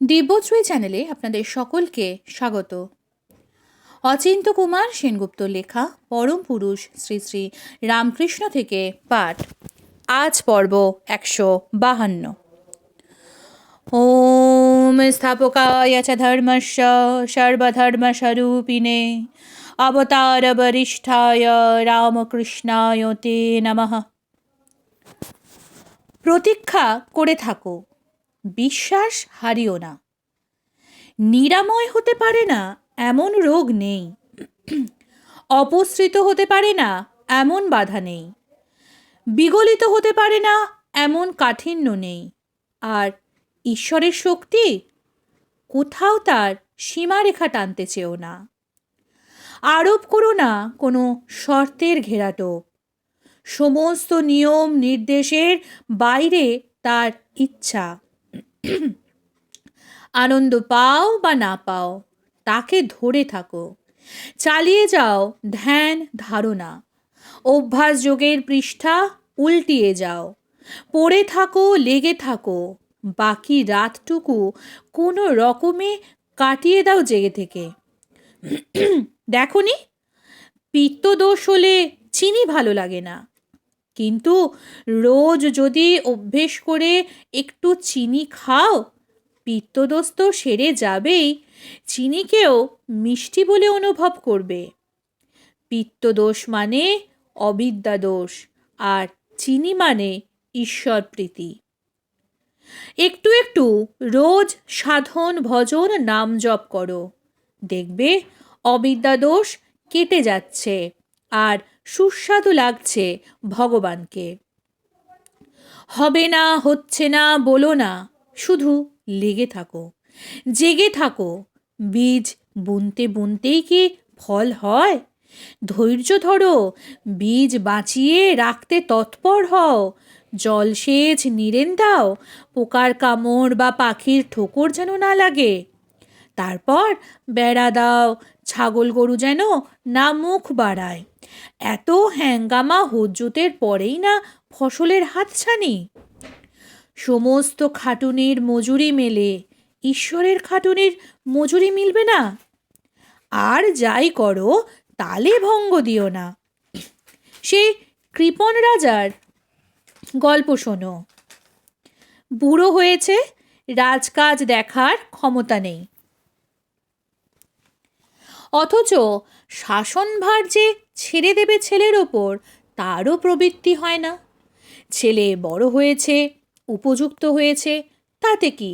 দিব্যশ্রী চ্যানেলে আপনাদের সকলকে স্বাগত। অচিন্ত কুমার সেনগুপ্ত লেখা পরম পুরুষ শ্রী শ্রী রামকৃষ্ণ থেকে পাঠ। আজ পর্ব 152। ওম স্থাপকায় চ ধর্মস্য সর্বধর্মস্বরূপিণে অবতার বরিষ্ঠায় রামকৃষ্ণায় তে নমঃ। প্রতীক্ষা করে থাকো, বিশ্বাস হারিও না। নিরাময় হতে পারে না এমন রোগ নেই, অপসৃত হতে পারে না এমন বাধা নেই, বিগলিত হতে পারে না এমন কাঠিন্য নেই। আর ঈশ্বরের শক্তি, কোথাও তার সীমারেখা টানতে চেও না। আরোপ করো না কোনো শর্তের ঘেরাটোপ। সমস্ত নিয়ম নির্দেশের বাইরে তার ইচ্ছা। আনন্দ পাও বা না পাও, তাকে ধরে থাকো, চালিয়ে যাও ধ্যান ধারণা। অভ্যাস যোগের পৃষ্ঠা উল্টিয়ে যাও, পড়ে থাকো, লেগে থাকো। বাকি রাতটুকু কোনো রকমে কাটিয়ে দাও জেগে থেকে। দেখনি, পিত্তদোষ হলে চিনি ভালো লাগে না, কিন্তু রোজ যদি অভ্যেস করে একটু চিনি খাও, পিত্তদোষ তো সেরে যাবেই, চিনিকেও মিষ্টি বলে অনুভব করবে। পিত্তদোষ মানে অবিদ্যা দোষ, আর চিনি মানে ঈশ্বর প্রীতি। একটু একটু রোজ সাধন ভজন নাম জপ করো, দেখবে অবিদ্যা দোষ কেটে যাচ্ছে আর সুস্বাদু লাগছে ভগবানকে। হবে না, হচ্ছে না বলো না, শুধু লেগে থাকো, জেগে থাকো। বীজ বুনতে বুনতেই কি ফল হয়? ধৈর্য ধরো, বীজ বাঁচিয়ে রাখতে তৎপর হও। জলসেচ নিরেন দাও, পোকার কামড় বা পাখির ঠোকর যেন না লাগে। তারপর বেড়া দাও, ছাগল গরু যেন না মুখ বাড়ায়। এত হ্যাঙ্গামা হুজ্জুতের পরেই না ফসলের হাতছানি। সমস্ত খাটুনির মজুরি মেলে, ঈশ্বরের খাটুনির মজুরি মিলবে না। আর যাই করো তালে ভঙ্গ দিও না। সে কৃপণ রাজার গল্প শোনো। বুড়ো হয়েছে, রাজকাজ দেখার ক্ষমতা নেই, অথচ শাসনভার যে ছেড়ে দেবে ছেলের ওপর, তারও প্রবৃত্তি হয় না। ছেলে বড় হয়েছে, উপযুক্ত হয়েছে, তাতে কি?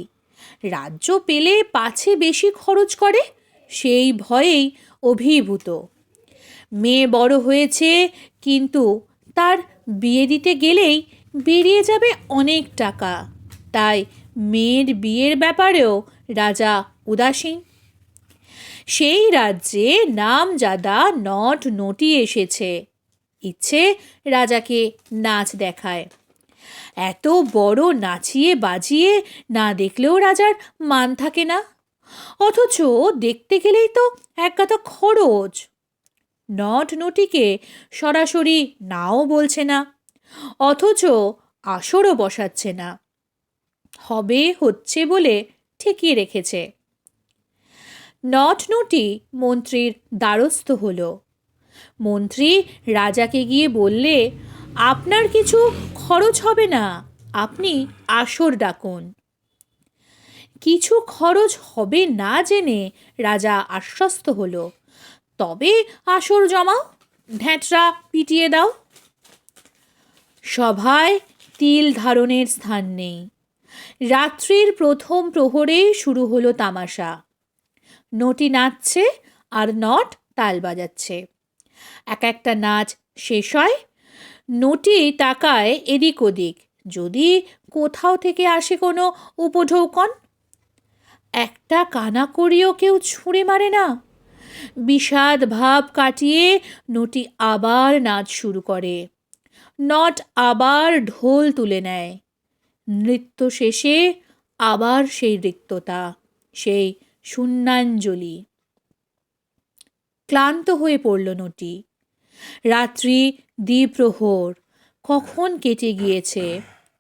রাজ্য পেলে পাছে বেশি খরচ করে, সেই ভয়েই অভিভূত। মেয়ে বড় হয়েছে, কিন্তু তার বিয়ে দিতে গেলেই বেরিয়ে যাবে অনেক টাকা, তাই মেয়ের বিয়ের ব্যাপারেও রাজা উদাসীন। সেই রাজ্যে নামজাদা নট নটি এসেছে, ইচ্ছে রাজাকে নাচ দেখায়। এত বড় নাচিয়ে বাজিয়ে না দেখলেও রাজার মান থাকে না, অথচ দেখতে গেলেই তো একগাদা খরচ। নট নটিকে সরাসরি নাও বলছে না, অথচ আসরও বসাচ্ছে না, হবে হচ্ছে বলে ঠেকিয়ে রেখেছে। নট নটি মন্ত্রীর দ্বারস্থ হলো। মন্ত্রী রাজাকে গিয়ে বললে, আপনার কিছু খরচ হবে না, আপনি আসর ডাকুন। কিছু খরচ হবে না জেনে রাজা আশ্বস্ত হলো, তবে আসর জমাও, ঢ্যাঁচড়া পিটিয়ে দাও। সভায় তিল ধারণের স্থান নেই। রাত্রির প্রথম প্রহরেই শুরু হলো তামাশা। নটি নাচছে আর নট তাল বাজাচ্ছে। এক একটা নাচ শেষ হয়, নটি তাকায় এদিক ওদিক, যদি কোথাও থেকে আসে কোনো উপঢৌকন। একটা কানাকড়িও কেউ ছুঁড়ে মারে না। বিষাদ ভাব কাটিয়ে নটি আবার নাচ শুরু করে। নট আবার ঢোল তুলে নেয়। নৃত্য শেষে আবার সেই রিক্ততা, সেই শূন্যাঞ্জলি। ক্লান্ত হয়ে পড়ল নটি। রাত্রি দ্বিপ্রহর কখন কেটে গিয়েছে,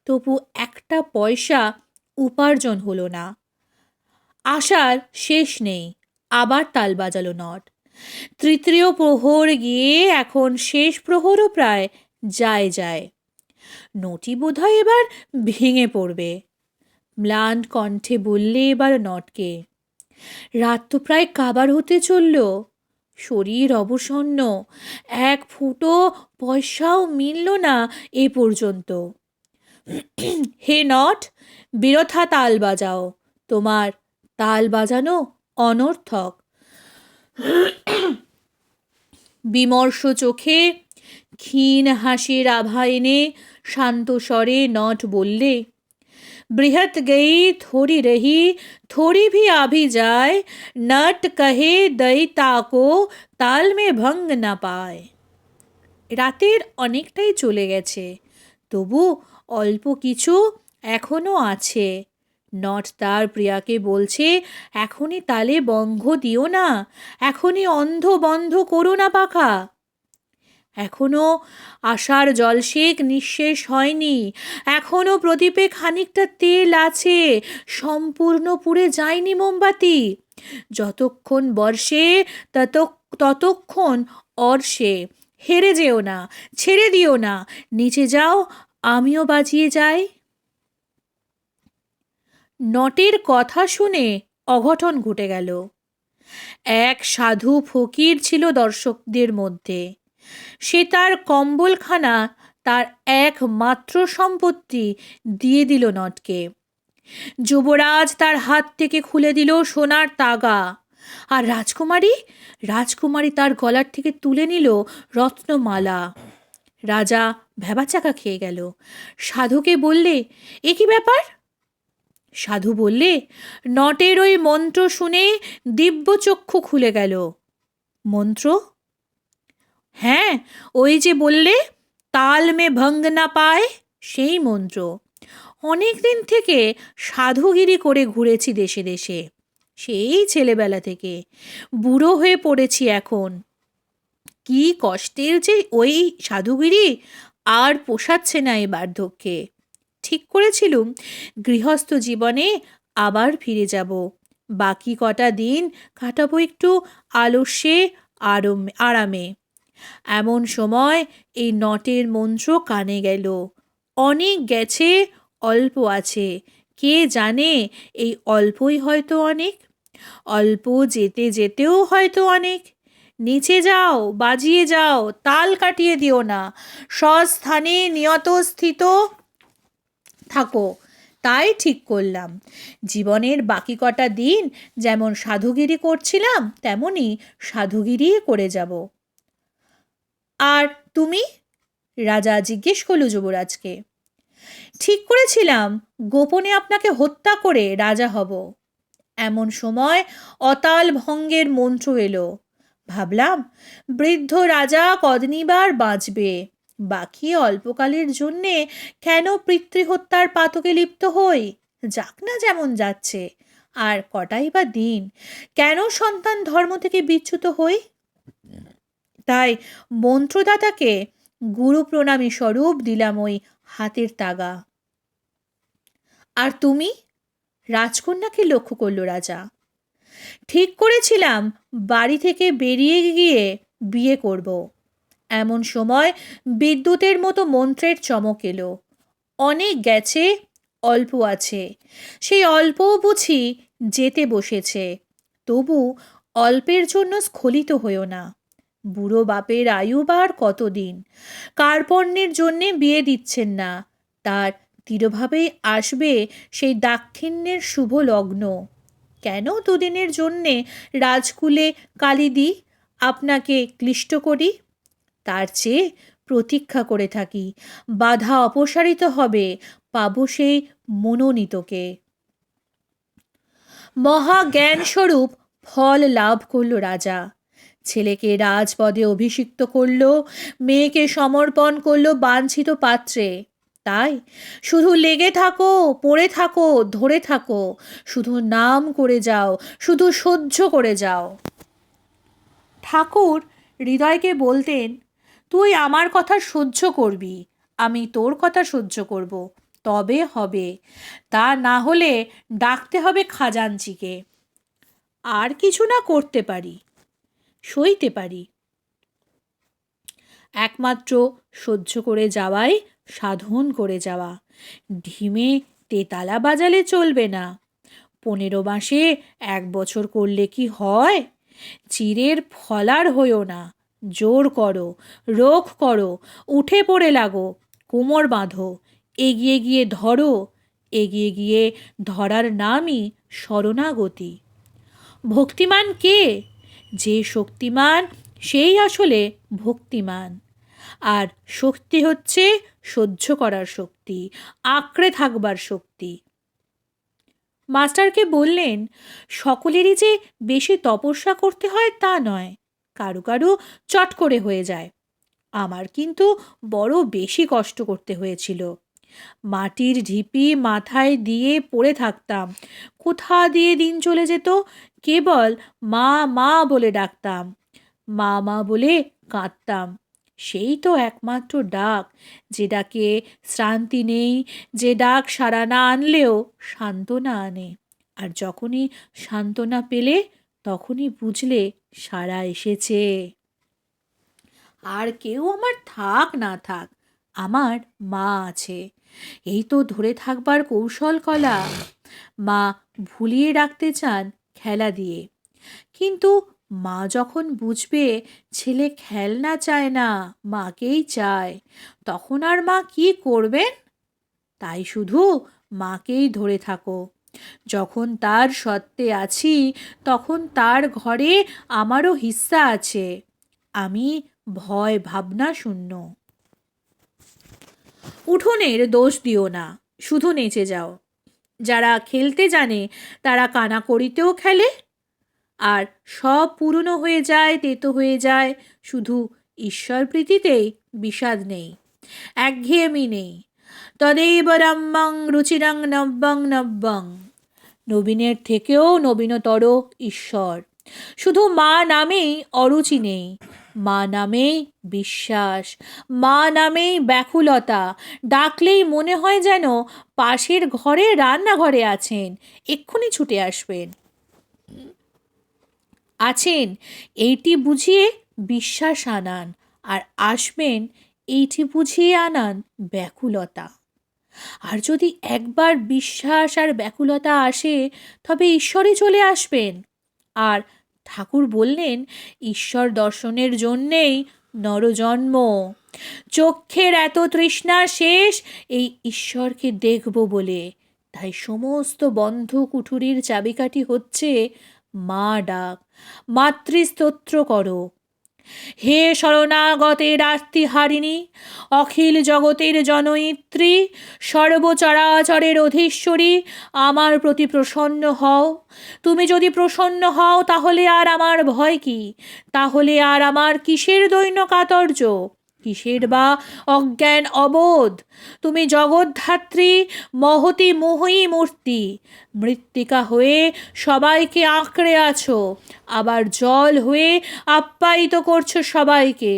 তবু একটা পয়সা উপার্জন হলো না। আশার শেষ নেই, আবার তাল বাজালো নট। তৃতীয় প্রহর গিয়ে এখন শেষ প্রহরও প্রায় যায় যায়। নটি বোধহয় এবার ভেঙে পড়বে। ম্লান কণ্ঠে বললে এবার নটকে, রাত তো প্রায় কাবার হতে চলল, শরীর অবসন্ন, এক ফুটো পয়সাও মিলল না এ পর্যন্ত। হে নট, বৃথা তাল বাজাও, তোমার তাল বাজানো অনর্থক। বিমর্ষ চোখে ক্ষীণ হাসির আভা এনে শান্ত স্বরে নট বললে, বৃহৎ গই থোড়ি রহি, থোড়ি ভি আভি যায়, নট কহে দইতাকো তাল মে ভঙ্গ না পায়। রাতের অনেকটাই চলে গেছে, তবু অল্প কিছু এখনো আছে। নট তার প্রিয়াকে বলছে, এখনই তালে বঙ্গ দিও না, এখনই অন্ধ বন্ধ করো না পাখা। এখনো আশার জলসেক নিঃশেষ হয়নি, এখনো প্রদীপে খানিকটা তেল আছে, সম্পূর্ণ পুড়ে যায়নি মোমবাতি। যতক্ষণ বর্ষে ততক্ষণ অর্ষে। হেরে যেও না, ছেড়ে দিও না, নিচে যাও, আমিও বাজিয়ে যাই। নটের কথা শুনে অঘটন ঘটে গেল। এক সাধু ফকির ছিল দর্শকদের মধ্যে। সে তার কম্বলখানা, তার একমাত্র সম্পত্তি দিয়ে দিল নটকে। যুবরাজ তার হাত থেকে খুলে দিল সোনার তাগা, আর রাজকুমারী তার গলার থেকে তুলে নিল রত্নমালা। রাজা ভ্যাবাচাকা খেয়ে গেল। সাধুকে বললে, এ কি ব্যাপার? সাধু বললে, নটের ওই মন্ত্র শুনে দিব্যচক্ষু খুলে গেল। মন্ত্র? হ্যাঁ, ওই যে বললে তাল মে ভঙ্গ না পায়, সেই মন্ত্র। অনেক দিন থেকে সাধুগিরি করে ঘুরেছি দেশে দেশে, সেই ছেলেবেলা থেকে। বুড়ো হয়ে পড়েছি এখন। কি কষ্টের যে ওই সাধুগিরি, আর পোষাচ্ছে না এই বার্ধক্যে। ঠিক করেছিলুম গৃহস্থ জীবনে আবার ফিরে যাব, বাকি কটা দিন কাটাবো একটু আলস্যে আরামে। এমন সময় এই নটের মন্ত্র কানে গেল। অনেক গেছে, অল্প আছে, কে জানে এই অল্পই হয়তো অনেক, অল্প যেতে যেতেও হয়তো অনেক। নিচে যাও, বাজিয়ে যাও, তাল কাটিয়ে দিও না, স্বস্থানে নিয়ত স্থিত থাকো। তাই ঠিক করলাম, জীবনের বাকি কটা দিন যেমন সাধুগিরি করছিলাম তেমনি সাধুগিরি করে যাব। আর তুমি? রাজা জিজ্ঞেস করল যুবরাজকে। ঠিক করেছিলাম গোপনে আপনাকে হত্যা করে রাজা হব। এমন সময় অতাল ভঙ্গের মন্ত্র এলো। ভাবলাম বৃদ্ধ রাজা কদিনবার বাঁচবে, বাকি অল্পকালের জন্যে কেন পিতৃহত্যার পাতকে লিপ্ত হই? যাক না যেমন যাচ্ছে, আর কটাই বা দিন, কেন সন্তান ধর্ম থেকে বিচ্যুত হই? তাই মন্ত্রদাতাকে গুরু প্রণামী স্বরূপ দিলাম ওই হাতের তাগা। আর তুমি? রাজকন্যাকে লক্ষ্য করল রাজা। ঠিক করেছিলাম বাড়ি থেকে বেরিয়ে গিয়ে বিয়ে করব। এমন সময় বিদ্যুতের মতো মন্ত্রের চমক এলো। অনেক গেছে, অল্প আছে, সেই অল্পও বুঝি যেতে বসেছে। তবু অল্পের জন্য স্খলিত হইও না। বুড়ো বাপের আয়ু বার কতদিন, কার্পণ্যের জন্যে বিয়ে দিচ্ছেন না, তার দৃঢ়ভাবেই আসবে সেই দাক্ষিণ্যের শুভ লগ্ন। কেন দুদিনের জন্যে রাজকুলে কালি দিই, আপনাকে ক্লিষ্ট করি? তার চেয়ে প্রতীক্ষা করে থাকি, বাধা অপসারিত হবে, পাবো সেই মনোনীতকে। মহাজ্ঞানস্বরূপ ফল লাভ করল রাজা। ছেলেকে রাজপদে অভিষিক্ত করল, মেয়েকে সমর্পণ করল বাঞ্ছিত পাত্রে। তাই শুধু লেগে থাকো, পড়ে থাকো, ধরে থাকো, শুধু নাম করে যাও, শুধু সহ্য করে যাও। ঠাকুর হৃদয়কে বলতেন, তুই আমার কথা সহ্য করবি, আমি তোর কথা সহ্য করব, তবে হবে। তা না হলে ডাকতে হবে খাজাঞ্চিকে। আর কিছু না করতে পারি, সইতে পারি। একমাত্র সহ্য করে যাওয়াই সাধন করে যাওয়া। ঢিমে তেতালা বাজালে চলবে না। 15 মাসে 1 বছর করলে কি হয়? চিরের ফলার হইও না। জোর করো, রোখ করো, উঠে পড়ে লাগো, কোমর বাঁধো, এগিয়ে গিয়ে ধরো। এগিয়ে গিয়ে ধরার নামই শরণাগতি। ভক্তিমান কে? যে শক্তিমান সেই আসলে ভক্তিমান। আর শক্তি হচ্ছে সহ্য করার শক্তি, আঁকড়ে থাকবার শক্তি। মাস্টারকে বললেন, সকলেরই যে বেশি তপস্যা করতে হয় তা নয়, কারু কারু চট করে হয়ে যায়। আমার কিন্তু বড় বেশি কষ্ট করতে হয়েছিল। মাটির ঢিপি মাথায় দিয়ে পড়ে থাকতাম। কোথা দিয়ে দিন চলে যেত, কেবল মা মা বলে ডাকতাম, মা মা বলে কাঁদতাম। সেই তো একমাত্র ডাক, যে ডাকে শ্রান্তি নেই, যে ডাক সাড়া না আনলেও সান্ত্বনা আনে। আর যখনই সান্ত্বনা পেলে তখনই বুঝলে সাড়া এসেছে। আর কেউ আমার থাক না থাক, আমার মা আছে। এই তো ধরে থাকবার কৌশল কলা। মা ভুলিয়ে রাখতে চান খেলা দিয়ে, কিন্তু মা যখন বুঝবে ছেলে খেলনা চায় না, মাকেই চায়, তখন আর মা কি করবেন? তাই শুধু মাকেই ধরে থাকো। যখন তার সত্ত্বে আছি তখন তার ঘরে আমারও হিস্সা আছে। আমি ভয় ভাবনা শূন্য। উঠোনের দোষ দিও না, শুধু নেচে যাও। যারা খেলতে জানে তারা কানাকড়িতেও খেলে। আর সব পুরনো হয়ে যায়, তেতো হয়ে যায়, শুধু ঈশ্বর প্রীতিতেই বিষাদ নেই, একঘেয়েমি নেই। তদেব রম্যং রুচিরং নব্যং নব্যং। নবীনের থেকেও নবীনতর ঈশ্বর। শুধু মা নামেই অরুচি নেই, মা নামেই বিশ্বাস, মা নামেই ব্যাকুলতা। ডাকলেই মনে হয় যেন পাশের ঘরে রান্নাঘরে আছেন, এক্ষুনি ছুটে আসবেন। আছেন এইটি বুঝিয়ে বিশ্বাস আনান, আর আসবেন এইটি বুঝিয়ে আনান ব্যাকুলতা। আর যদি একবার বিশ্বাস আর ব্যাকুলতা আসে তবে ঈশ্বরই চলে আসবেন। আর ঠাকুর বললেন, ঈশ্বর দর্শনের জন্যেই নরজন্ম। চক্ষের এত তৃষ্ণা শেষ এই ঈশ্বরকে দেখব বলে। তাই সমস্ত বন্ধ কুঠুরির চাবিকাঠি হচ্ছে মা ডাক, মাতৃস্তোত্র করো। হে শরণাগতের আর্তিহারিণী, অখিল জগতের জনয়িত্রী, সর্বচরাচরের অধীশ্বরী, আমার প্রতি প্রসন্ন হও। তুমি যদি প্রসন্ন হও তাহলে আর আমার ভয় কি? তাহলে আর আমার কিসের দৈন্য কাতর্য, কিসের বা অজ্ঞান অবোধ? তুমি জগদ্ধাত্রী, মহতী মোহী মূর্তি। মৃত্তিকা হয়ে সবাইকে আঁকড়ে আছো, আবার জল হয়ে আপ্যায়িত করছো সবাইকে।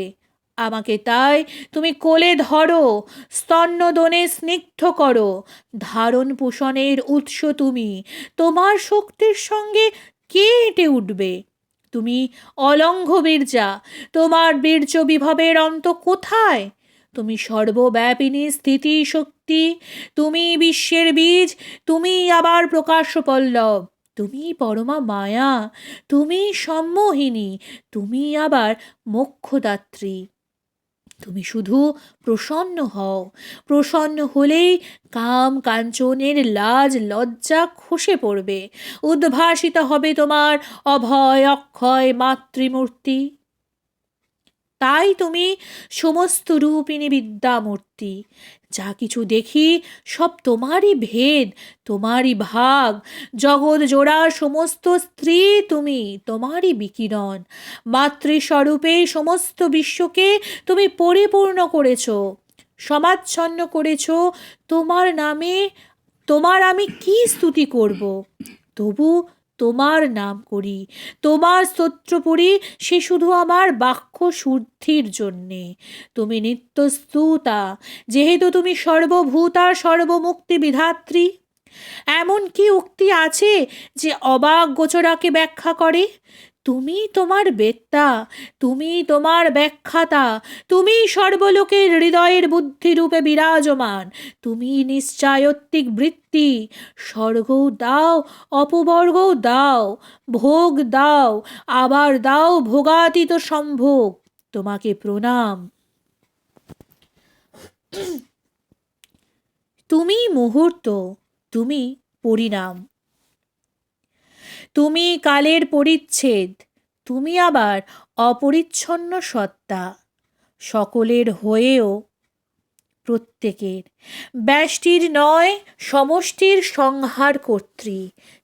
আমাকে তাই তুমি কোলে ধরো, স্তন্যদনে স্নিগ্ধ করো। ধারণ পোষণের উৎস তুমি, তোমার শক্তির সঙ্গে কে এঁটে উঠবে? তুমি অলঙ্ঘ বীর্যা, তোমার বীর্য বিভবের অন্ত কোথায়? তুমি সর্বব্যাপিনী স্থিতি শক্তি, তুমি বিশ্বের বীজ, তুমি আবার প্রকাশ পল্লব, তুমি পরমা মায়া, তুমি সম্মোহিনী, তুমি আবার মোক্ষদাত্রী। তুমি শুধু প্রসন্ন হও, প্রসন্ন হলেই কাম কাঞ্চনের লাজ লজ্জা খসে পড়বে, উদ্ভাসিত হবে তোমার অভয় অক্ষয় মাতৃমূর্তি। তাই তুমি সমস্ত রূপিণী বিদ্যামূর্তি। যা কিছু দেখি সব তোমারই ভেদ, তোমারই ভাগ। জগৎ জোড়া সমস্ত স্ত্রী তুমি, তোমারই বিকিরণ। মাতৃস্বরূপে সমস্ত বিশ্বকে তুমি পরিপূর্ণ করেছ, সমাচ্ছন্ন করেছ তোমার নামে। তোমার আমি কি স্তুতি করব? তবু তোমার নাম করি, তোমার স্তোত্র পড়ি, সে শুধু আমার বাক্য শুদ্ধির জন্যে। তুমি নিত্য স্তুতা, যেহেতু তুমি সর্বভূতা সর্বমুক্তি বিধাত্রী। এমন কি উক্তি আছে যে অবাক গোচরাকে ব্যাখ্যা করে? তুমি তোমার বেত্তা, তুমি তোমার ব্যাখ্যাতা, তুমি সর্বলোকের হৃদয়ের বুদ্ধিরূপে বিরাজমান, তুমি নিশ্চয়ত্বিক বৃত্তি। স্বর্গও দাও, অপবর্গও দাও, ভোগ দাও, আবার দাও ভোগাতীত সম্ভোগ। তোমাকে প্রণাম। তুমি মুহূর্ত, তুমি পরিণাম, তুমি কালের পরিচ্ছেদ, তুমি আবার অপরিচ্ছন্ন সত্তা, সকলের হয়েও প্রত্যেকের, ব্যষ্টির নয় সমষ্টির সংহার কর্ত্রী।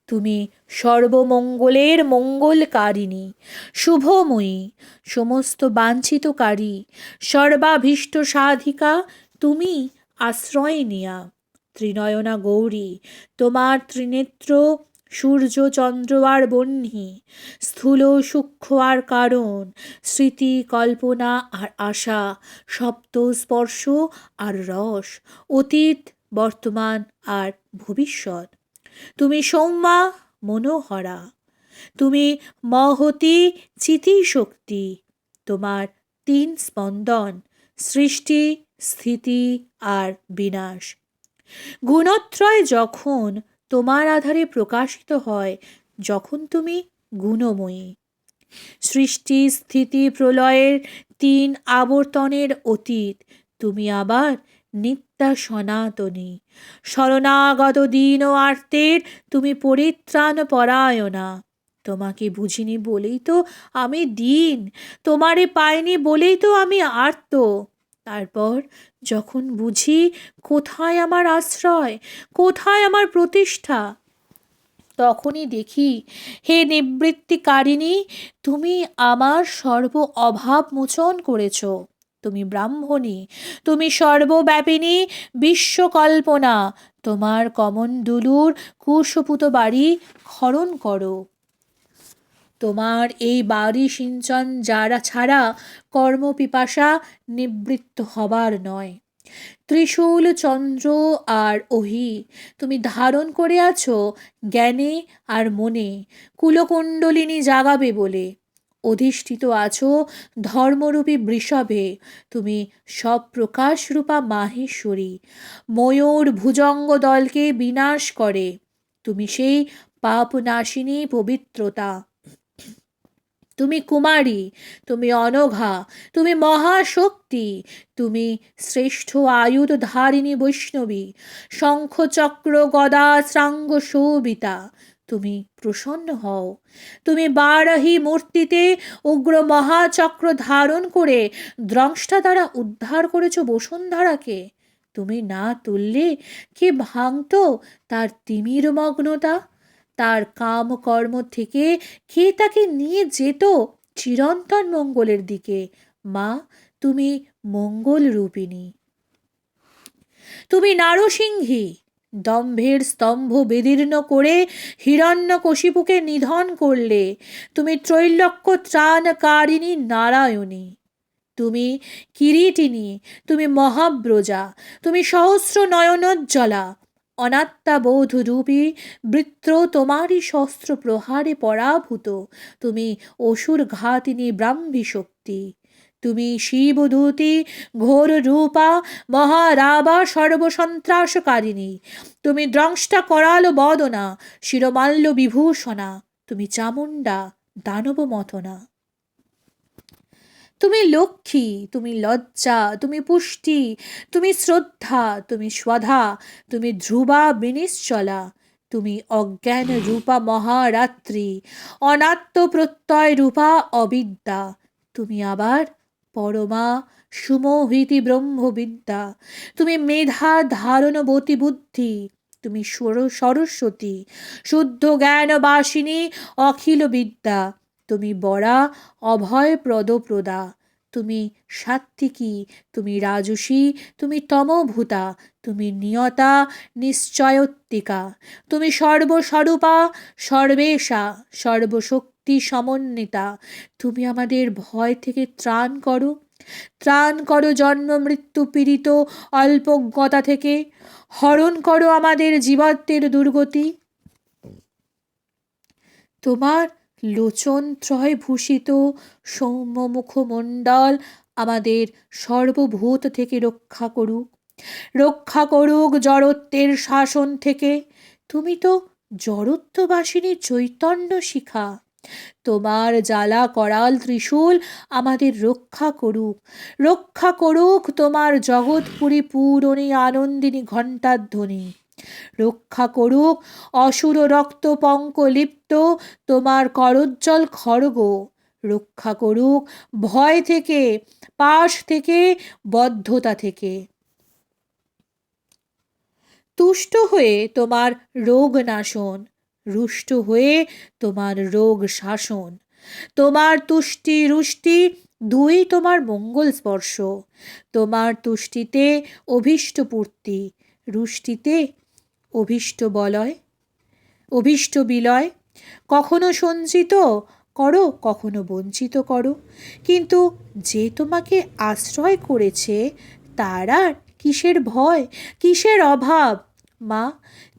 তুমি সর্বমঙ্গলের মঙ্গলকারিণী, শুভময়ী, সমস্ত বাঞ্ছিতকারী, সর্বাভীষ্ট সাধিকা। তুমি আশ্রয় নিয়া ত্রিনয়না গৌরী, তোমার ত্রিনেত্র সূর্য চন্দ্র আর বহ্নি, স্থূল সূক্ষ্ম আর কারণ, স্মৃতি কল্পনা আর আশা, শব্দ স্পর্শ আর রস, অতীত বর্তমান আর ভবিষ্যৎ। তুমি সৌম্যা মনোহরা, তুমি মহতী চিতিশক্তি। তোমার তিন স্পন্দন, সৃষ্টি স্থিতি আর বিনাশ। গুণত্রয় যখন তোমার আধারে প্রকাশিত হয়, যখন তুমি গুণময়ী, সৃষ্টি স্থিতি প্রলয়ের তিন আবর্তনের অতীত, তুমি আবার নিত্যা সনাতনী, শরণাগত দীন ও আর্তের তুমি পরিত্রাণ পরায়ণা। তোমাকে বুঝিনি বলেই তো আমি দীন, তোমারে পাইনি বলেই তো আমি আর্ত। তারপর যখন বুঝি কোথায় আমার আশ্রয়, কোথায় আমার প্রতিষ্ঠা, তখনই দেখি, হে নিবৃত্তিকারিণী, তুমি আমার সর্ব অভাব মোচন করেছ। তুমি ব্রাহ্মণী, তুমি সর্বব্যাপিনী, বিশ্বকল্পনা। তোমার কমণ্ডলুর কুশপুত বাড়ি খরণ করো। তোমার এই বাড়ি সিঞ্চন যারা ছাড়া কর্মপিপাসা নিবৃত্ত হবার নয়। ত্রিশূল চন্দ্র আর অহি তুমি ধারণ করে আছো জ্ঞানে আর মনে, কুলকুণ্ডলিনী জাগাবে বলে। অধিষ্ঠিত আছো ধর্মরূপী বৃষভে, তুমি সব প্রকাশ রূপা মাহেশ্বরী, ময়ূর ভুজঙ্গ দলকে বিনাশ করে। তুমি সেই পাপনাশিনী পবিত্রতা। তুমি কুমারী, তুমি অনঘা, তুমি মহাশক্তি, তুমি শ্রেষ্ঠ আয়ুধ ধারিণী বৈষ্ণবী, শঙ্খ চক্র গদা শ্রাঙ্গ শোভিতা। তুমি প্রসন্ন হও, তুমি বারাহী মূর্তিতে উগ্র মহাচক্র ধারণ করে দ্রংষ্টা দ্বারা উদ্ধার করেছ বসুন্ধরাকে। তুমি না তুললে কে ভাঙত তার তিমির মগ্নতা, তার কাম কর্ম থেকে কে তাকে নিয়ে যেত চিরন্তন মঙ্গলের দিকে। মা, তুমি মঙ্গল রূপিণী। তুমি নারসিংহী, দম্ভের স্তম্ভ বিদীর্ণ করে হিরণ্যকশিপুকে নিধন করলে। তুমি ত্রৈলোক্য ত্রাণকারিণী নারায়ণী। তুমি কিরীটিনী, তুমি মহাব্রজা, তুমি সহস্র নয়নোজ্জ্বলা, অনাত্মাবোধ রূপী বৃত্র তোমারই শস্ত্র প্রহারে পরাভূত। তুমি অসুর ঘাতিনী ব্রাহ্মী শক্তি। তুমি শিবদূতী ঘোর রূপা মহারাবা সর্বসন্ত্রাসকারিণী। তুমি দ্রংষ্টা করাল বদনা শিরমাল্য বিভূষণা। তুমি চামুণ্ডা দানব মথনা। তুমি লক্ষ্মী, তুমি লজ্জা, তুমি পুষ্টি, তুমি শ্রদ্ধা, তুমি স্বধা, তুমি ধ্রুবা বিনিশ্চলা। তুমি অজ্ঞান রূপা মহারাত্রি, অনাত্ম প্রত্যয় রূপা অবিদ্যা। তুমি আবার পরমা সুমোহিতি ব্রহ্মবিদ্যা। তুমি মেধা ধারণবতী বুদ্ধি। তুমি সরস্বতী, শুদ্ধ জ্ঞানবাসিনী, অখিল বিদ্যা। তুমি বরা অভয় প্রদা। তুমি সাত্ত্বিকী, তুমি রাজসী, তুমি তমভূতা, তুমি নিয়তা নিশ্চয়ত্বিকা। তুমি সর্বস্বরূপা, সর্বেশা, সর্বশক্তি সমন্বিতা। তুমি আমাদের ভয় থেকে ত্রাণ করো, ত্রাণ করো জন্ম মৃত্যু পীড়িত অল্পজ্ঞতা থেকে, হরণ করো আমাদের জীবাত্মের দুর্গতি। তোমার লোচন ত্রয় ভূষিত সৌম্য মুখমণ্ডল আমাদের সর্বভূত থেকে রক্ষা করুক, রক্ষা করুক জড়ত্বের শাসন থেকে। তুমি তো জড়ত্ববাসিনী চৈতন্য শিখা, তোমার জ্বালা করাল ত্রিশূল আমাদের রক্ষা করুক, রক্ষা করুক তোমার জগৎপুরী পূরণী আনন্দিনী ঘণ্টার ধ্বনি, রক্ষা করুক অসুর রক্ত পঙ্ক লিপ্ত তোমার করোজ্জ্বল খড়গ, রক্ষা করুক ভয় থেকে, পাশ থেকে, বদ্ধতা থেকে। তুষ্ট হয়ে তোমার রোগ নাশন, রুষ্ট হয়ে তোমার রোগ শাসন, তোমার তুষ্টি রুষ্টি দুই তোমার মঙ্গল স্পর্শ, তোমার তুষ্টিতে অভীষ্ট পূর্তি, রুষ্টিতে অভীষ্ট বলয়, অভীষ্ট বিলয়। কখনো সঞ্চিত করো, কখনো বঞ্চিত করো, কিন্তু যে তোমাকে আশ্রয় করেছে তার আর কিসের ভয়, কিসের অভাব। মা,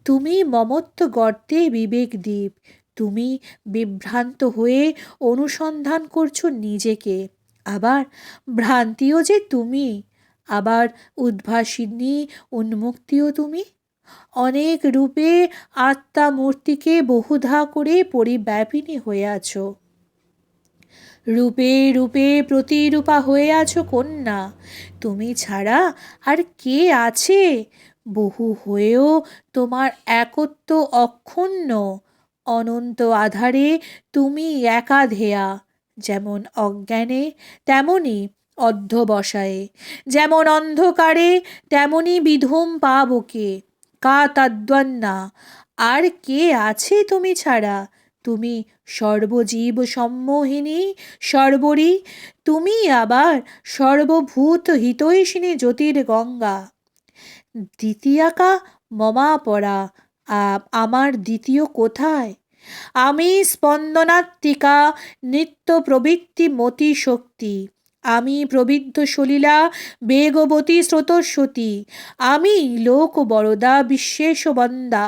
তুমি মমত্ব গর্তে বিবেক দ্বীপ, তুমি বিভ্রান্ত হয়ে অনুসন্ধান করছো নিজেকে, আবার ভ্রান্তিও যে তুমি, আবার উদ্ভাসিনী উন্মুক্তিও তুমি। অনেক রূপে আত্মা মূর্তিকে বহুধা করে পরিব্যাপিনী হয়ে আছো, রূপে রূপে প্রতিরূপা হয়ে আছো কন্যা। তুমি ছাড়া আর কে আছে? বহু হয়েও তোমার একত্ব অক্ষুণ্ণ, অনন্ত আধারে তুমি একাধেয়া, যেমন অজ্ঞানে তেমনি অধ্যবসায়ে, যেমন অন্ধকারে তেমনি বিধূম পাবকে, কা তদ্বন্না। আর কে আছে তুমি ছাড়া? তুমি সর্বজীব সম্মোহিনী সর্বরী, তুমি আবার সর্বভূত হিতৈষিণী জ্যোতির্গঙ্গা। দ্বিতীয়াকা মমাপরা, আমার দ্বিতীয় কোথায়? আমি স্পন্দনাত্মিকা নিত্য প্রবৃত্তি মতি শক্তি, আমি প্রবিদ্ধ সলীলা বেগবতী স্রোতস্বতী, আমি লোক বরদা বিশ্বেশ বন্দা।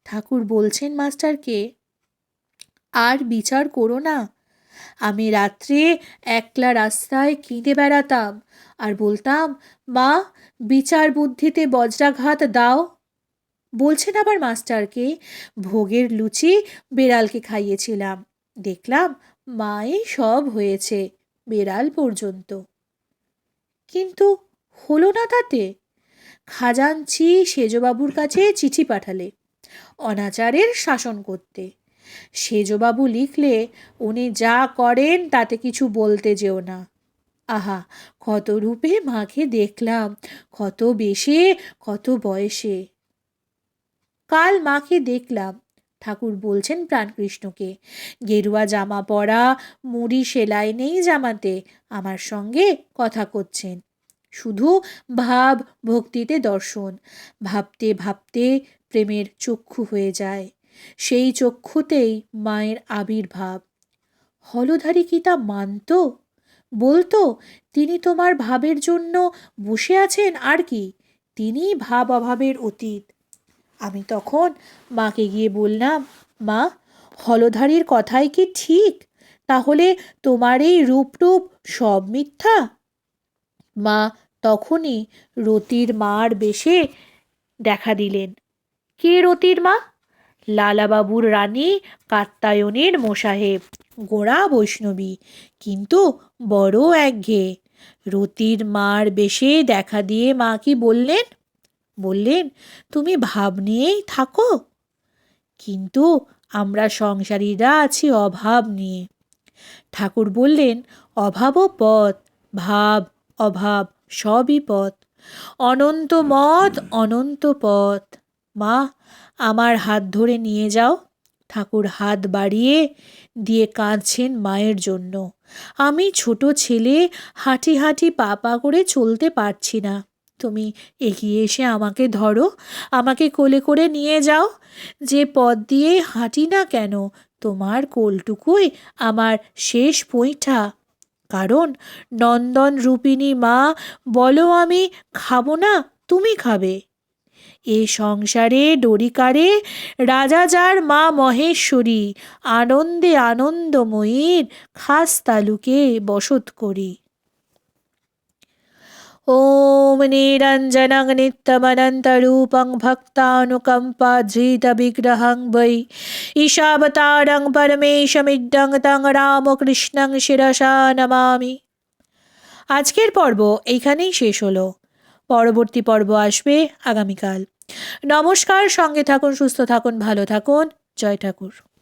ঠাকুর বলছেন মাস্টারকে, আর বিচার করো না। আমি রাত্রে একলা রাস্তায় কেঁদে বেড়াতাম আর বলতাম, মা বিচার বুদ্ধিতে বজ্রাঘাত দাও। বলছেন আবার মাস্টারকে, ভোগের লুচি বেড়ালকে খাইয়েছিলাম, দেখলাম মাই সব হয়েছে, বেড়াল পর্যন্ত। কিন্তু হলো না তাতে। খাজাঞ্চি সেজবাবুর কাছে চিঠি পাঠালে অনাচারের শাসন করতে। সেজবাবু লিখলে, উনি যা করেন তাতে কিছু বলতে যেও না। আহা, কত রূপে মাকে দেখলাম, কত বেশে, কত বয়সে। কাল মাকে দেখলাম। ঠাকুর বলছেন প্রাণকৃষ্ণকে, গেরুয়া জামা পরা, মুড়ি সেলাই নেই জামাতে, আমার সঙ্গে কথা করছেন। শুধু ভাব ভক্তিতে দর্শন, ভাবতে ভাবতে প্রেমের চক্ষু হয়ে যায়, সেই চক্ষুতেই মায়ের আবির্ভাব। হলধারী কি তা মানত? বলতো তিনি তোমার ভাবের জন্য বসে আছেন, আর কি তিনি ভাব অভাবের অতীত। আমি তখন মাকে গিয়ে বললাম, মা হলধারীর কথাই কি ঠিক? তাহলে তোমার এই রূপ রূপ সব মিথ্যা? মা তখনই রতির মার বেশে দেখা দিলেন। কে রতির মা? লালাবাবুর রানী কাত্যায়নের মোসাহেব, গোড়া বৈষ্ণবী, কিন্তু বড় একঘেয়ে। রতির মার বেশে দেখা দিয়ে মা কি বললেন? বললেন, তুমি ভাব নিয়েই থাকো, কিন্তু আমরা সংসারীরা আছি অভাব নিয়ে। ঠাকুর বললেন, অভাবও পথ, ভাব অভাব সবই পথ, অনন্ত মত অনন্ত পথ। মা আমার হাত ধরে নিয়ে যাও। ঠাকুর হাত বাড়িয়ে দিয়ে কাঁদছেন মায়ের জন্য। আমি ছোট ছেলে, হাঁটি হাঁটি পা পা করে চলতে পারছি না, তুমি এগিয়ে এসে আমাকে ধরো, আমাকে কোলে করে নিয়ে যাও। যে পথ দিয়ে হাঁটি না কেন, তোমার কোলটুকুই আমার শেষ পৈঠা। কারণ নন্দন রূপিণী মা বলো আমি খাবো না, তুমি খাবে। এ সংসারে ডরিকারে রাজা যার মা মহেশ্বরী, আনন্দে আনন্দময়ীর খাস তালুকে বসত করি। ওম নিরঞ্জনং নিত্যমনন্তরূপং ভক্তানুকম্পাধৃতবিগ্রহং বৈ ঈশাবতারং পরমেশমিড্ডং তং রামকৃষ্ণং শিরসা নমামি। আজকের পর্ব এইখানেই শেষ হলো। পরবর্তী পর্ব আসবে আগামীকাল। নমস্কার, সঙ্গে থাকুন, সুস্থ থাকুন, ভালো থাকুন। জয় ঠাকুর।